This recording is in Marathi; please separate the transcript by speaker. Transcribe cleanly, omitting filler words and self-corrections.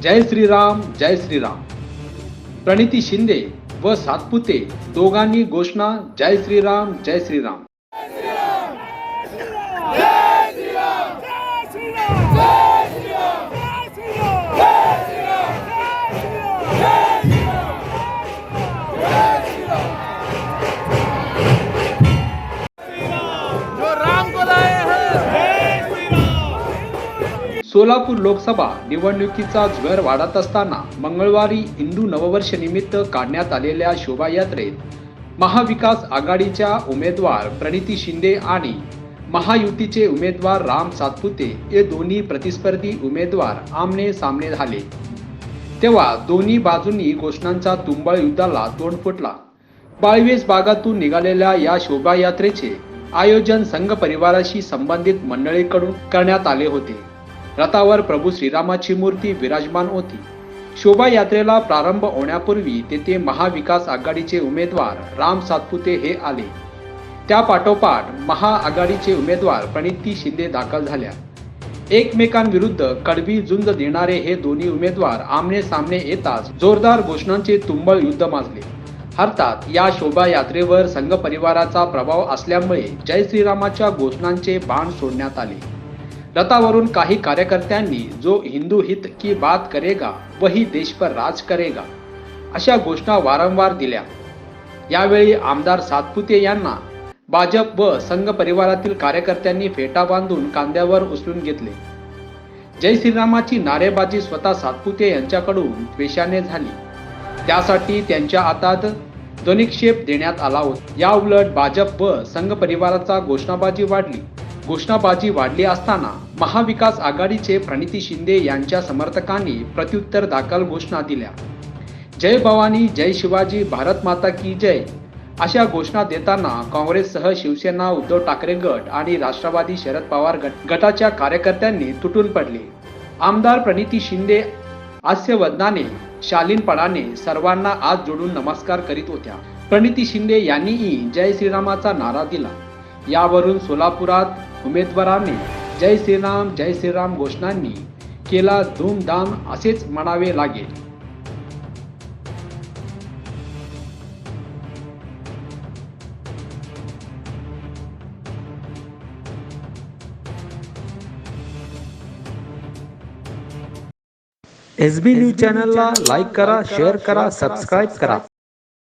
Speaker 1: जय श्रीराम जय श्रीराम. प्रणिती शिंदे व सातपुते दोघांनी घोषणा जय श्रीराम जय श्रीराम. सोलापूर लोकसभा निवडणुकीचा ज्वर वाढत असताना मंगळवारी हिंदू नववर्ष निमित्त काढण्यात आलेल्या शोभायात्रेत महाविकास आघाडीच्या उमेदवार प्रणिती शिंदे आणि महायुतीचे उमेदवार राम सातपुते हे दोन्ही प्रतिस्पर्धी उमेदवार आमने सामने झाले. तेव्हा दोन्ही बाजूंनी घोषणांचा तुंबळ युद्धाला तोंड फुटला. बाळवेस भागातून निघालेल्या या शोभायात्रेचे आयोजन संघ परिवाराशी संबंधित मंडळीकडून करण्यात आले होते. रथावर प्रभू श्रीरामाची मूर्ती विराजमान होती. शोभायात्रेला प्रारंभ होण्यापूर्वी तेथे महाविकास आघाडीचे उमेदवार राम सातपुते हे आले. त्या पाठोपाठ महाआघाडीचे उमेदवार प्रणिती शिंदे दाखल झाल्या. एकमेकांविरुद्ध कडवी झुंज देणारे हे दोन्ही उमेदवार आमने सामने येताच जोरदार घोषणांचे तुंबळ युद्ध माजले. अर्थात या शोभायात्रेवर संघ परिवाराचा प्रभाव असल्यामुळे जय श्रीरामाच्या घोषणांचे बाण सोडण्यात आले. रथावरून काही कार्यकर्त्यांनी जो हिंदू हित की बात करेगा वही देश पर राज करेगा अशा घोषणा वारंवार दिल्या. यावेळी आमदार सातपुते यांना भाजप व संघ परिवारातील कार्यकर्त्यांनी फेटा बांधून कांद्यावर उचलून घेतले. जय श्रीरामाची नारेबाजी स्वतः सातपुते यांच्याकडून द्वेषाने झाली. त्यासाठी त्यांच्या हातात ध्वनिक्षेप देण्यात आला होता. या उलट भाजप व संघ परिवाराचा घोषणाबाजी वाढली असताना महाविकास आघाडीचे प्रणिती शिंदे यांच्या समर्थकांनी प्रत्युत्तर दाखल घोषणा दिल्या. जय भवानी जय शिवाजी भारत माता की जय अशा घोषणा देताना काँग्रेससह शिवसेना उद्धव ठाकरे गट आणि राष्ट्रवादी शरद पवार गटाच्या कार्यकर्त्यांनी तुटून पडले. आमदार प्रणिती शिंदे हास्यवदनाने शालीनपणाने सर्वांना हात जोडून नमस्कार करीत होत्या. प्रणिती शिंदे यांनीही जय श्रीरामाचा नारा दिला. यावरून सोलापुरात उमेदवारांनी जय श्रीराम घोषणांनी केला धूमधाम असेच म्हणावे लागेल.
Speaker 2: SB न्यूज चॅनलला लाईक करा, शेअर करा, सबस्क्राईब करा.